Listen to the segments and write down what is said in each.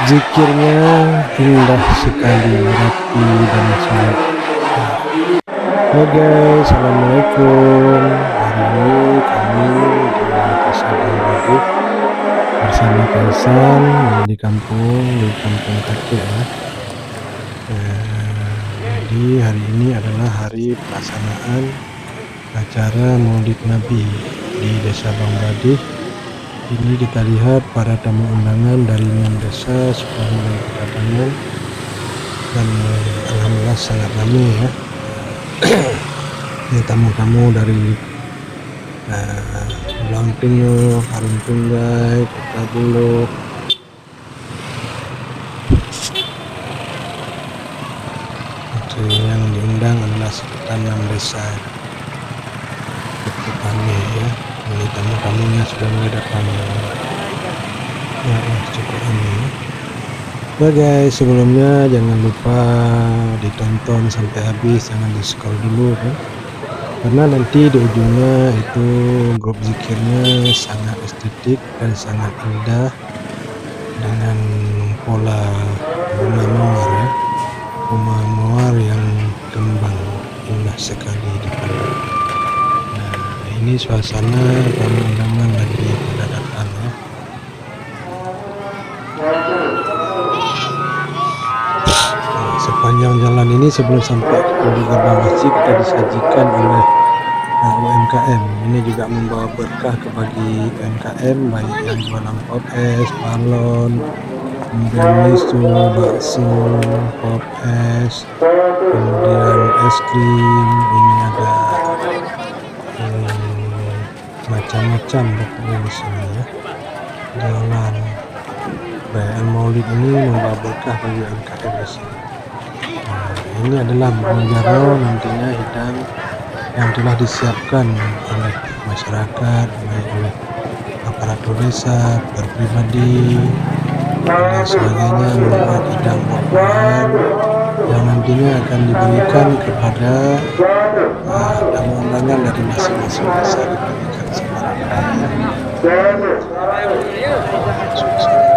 Zikirnya indah sekali, rapi dan sangat. Hai guys, assalamualaikum. Hari ini kami di Desa Bangladesh bersama Kaisan di kampung kakek ya. Jadi hari ini adalah hari pelaksanaan acara Maulid Nabi di Desa Bangladesh. Ini kita lihat para tamu undangan dari 6 desa sudah mulai berdatangan dan alhamdulillah sangat ramai ya. Ini tamu-tamu dari Blangpinyo, Harum Tunggai, Kota Bulog. Yang diundang adalah sekitar 6 desa. Cukup ramai ya. Ini tamu-tamunya sudah mulai datang. Ya, cukup ramai. Ya guys, sebelumnya jangan lupa ditonton sampai habis, jangan di scroll dulu kan. Karena nanti di ujungnya itu grup zikirnya sangat estetik dan sangat indah dengan pola bunga mawar ya. Bunga mawar yang kembang indah sekali di pondok. Nah, ini suasana tamu undangan lagi pada datang ya. Sepanjang jalan ini sebelum sampai di gerbang masjid kita disajikan oleh UMKM. Ini juga membawa berkah bagi UMKM, baik yang jualan pop es, balon, kemudian miso, bakso, pop es, kemudian es krim. Ini ada macam-macam pokoknya di sini ya. Jualan perayaan Maulid ini membawa berkah bagi UMKM di sini. Ini adalah Banjarro, nantinya hidang yang telah disiapkan oleh masyarakat, baik oleh aparatur desa, pribadi dan sebagainya, membuat hidang buah-buahan yang nantinya akan diberikan kepada tamu undangan dari masing-masing desa, diberikan sebarang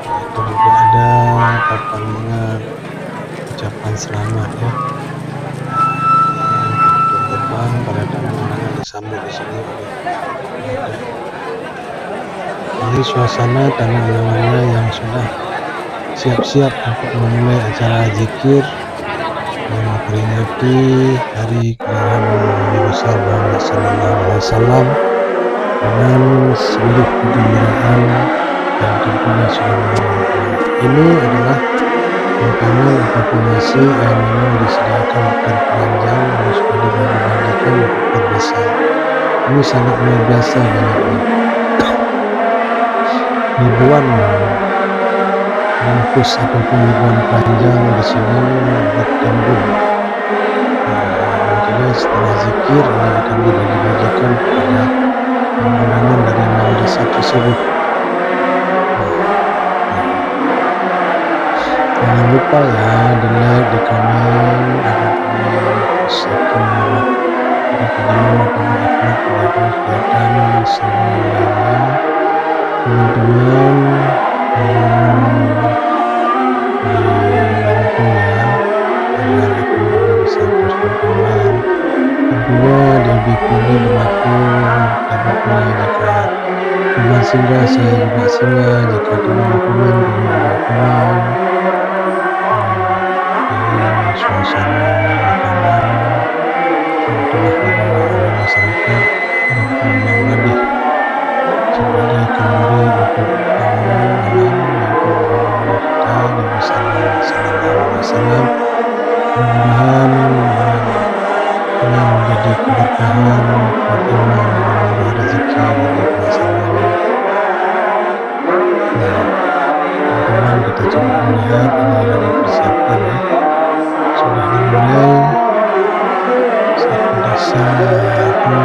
itu juga ada papan bunga ucapan selamat ya. Untuk gerbang para tamu undangan disambut di sini. Ini suasana tamu undangannya yang sudah siap-siap untuk memulai acara zikir memperingati hari kelahiran Nabi besar Muhammad SAW dengan seluruh kegembiraan dan tentunya sudah mulai. Ini adalah makanan ataupun nasi yang memang disediakan berpanjang dan sudah dibagi-bagikan untuk desa. Ini sangat luar biasa banyaknya. Ribuan bungkus ataupun ribuan panjang di sini bertembung. Nantinya setelah zikir ini akan dibagikan kepada undangan dari 6 desa tersebut. Jangan lupa ya, di like, di komen, setting buat video atau upload kegiatan semua lainnya. Teman-teman dibantu ya agar akun bisa terus berkembang. Tentunya di FB ini berlaku dapatnya jika teman singgah saya juga singgah, jika teman komen juga komen. Ini suasana makanan yang telah dibawa oleh masyarakat kampung Bangladesh sebagai kembali untuk bangunan alam yaitu bangunan kita Nabi Sallallahu Alaihi Wasallam. Mudah-mudahan ini menjadi keberkahan buat iman dan menambah rezeki bagi pelaksanaannya. Nah, teman-teman kita coba melihat ini lagi persiapan ya. Sudah dimulai satu desa itu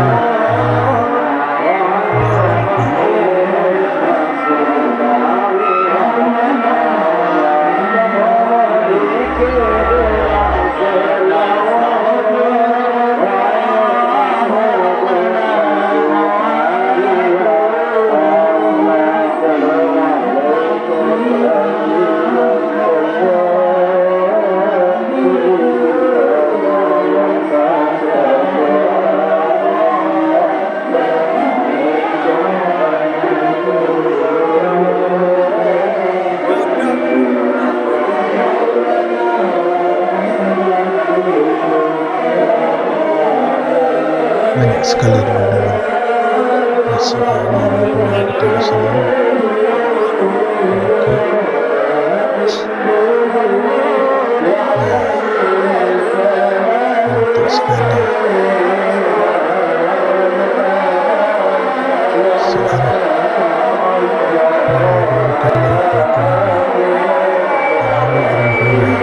mulai kita di sini. Oke. Nah, cantik sekali. Searah menggunakan dari belakang ini orang tua.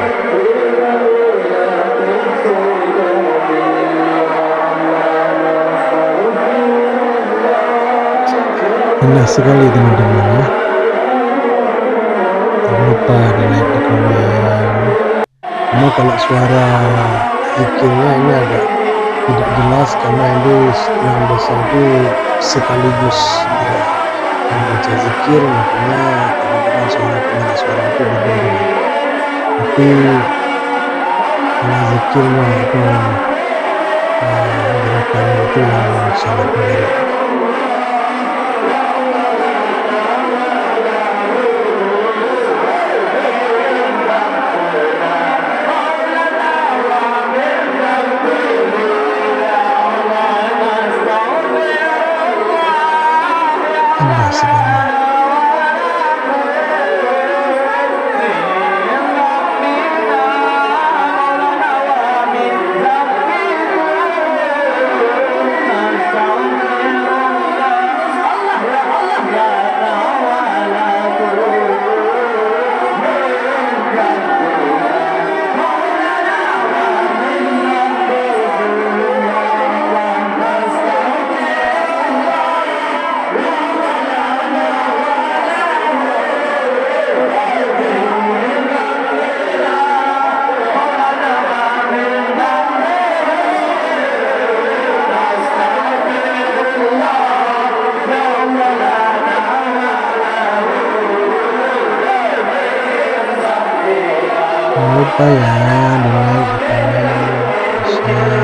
Indah sekali teman-teman ya. Jangan lupa di like, di komen. Ini kalau suara zikirnya ini agak tidak jelas karena ini yang desa itu sekaligus ya, membaca zikir, makanya kadang-kadang suara pemilik suara itu berbeda. Tapi kalau zikirnya itu gerakannya itu yang sangat menarik. Indah sekali. Jangan lupa ya di like, di komen, di share.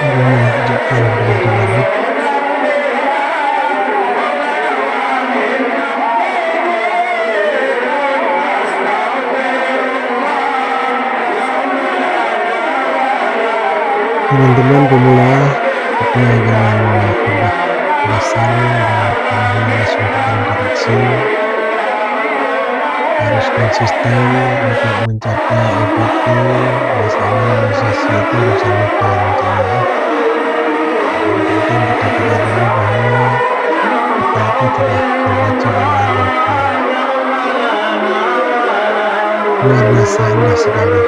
Menakjubkan teman-teman ya. Teman-teman pemula kita jangan pernah bosan dan pernah suatu interaksi, harus konsisten untuk mencapai FPT. Biasanya sesi itu bisa lupa nantinya. Yang penting kita ketahui bahwa kita itu telah membaca Al-Quran. Luar biasa indah sekali.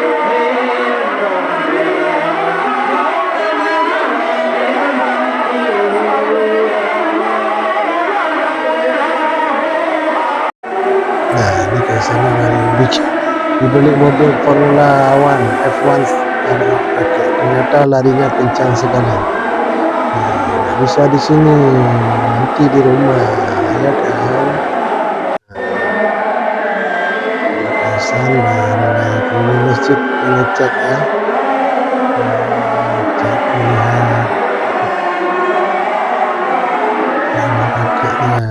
Nah, ini biasanya dari di balik mobil Formula One F1 ada ternyata larinya kencang sekali. Nah, bisa di sini, nanti di rumah ya kan. Pesan dan mulai keliling masjid mengecek ya, cek melihat nama kakeknya.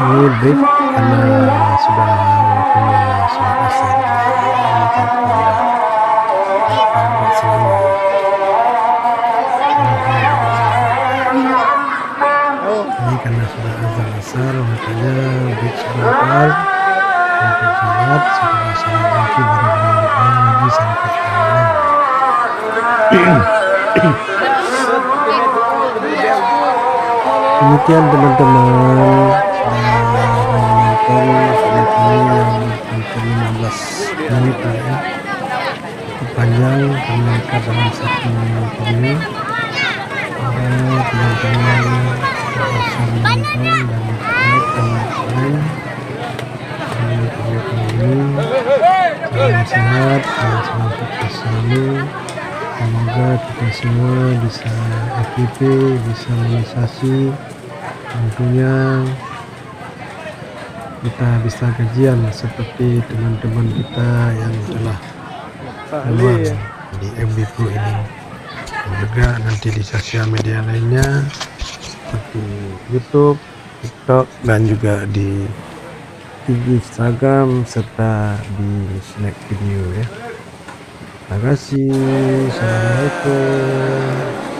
Ini break karena sudah waktunya sholat asar. Ini kan buat selama ini karena sudah azan asar, makanya break sebentar untuk sholat. Setelah sholat nanti baru berdoa lagi sampai malam. Demikian teman-teman, menonton video ini yang hampir 15 menit ya, cukup panjang karena dalam satu video. Teman-teman bisa menonton dan like dan share video ini. Salam sehat dan salam sukses selalu. Semoga kita semua bisa FYP, bisa realisasi, tentunya kita bisa gajian seperti teman-teman kita yang telah keluar di MB Pro ini, dan juga nanti di sosial media lainnya seperti YouTube, TikTok, dan juga di Instagram serta di Snack Video ya. Terima kasih. Assalamualaikum.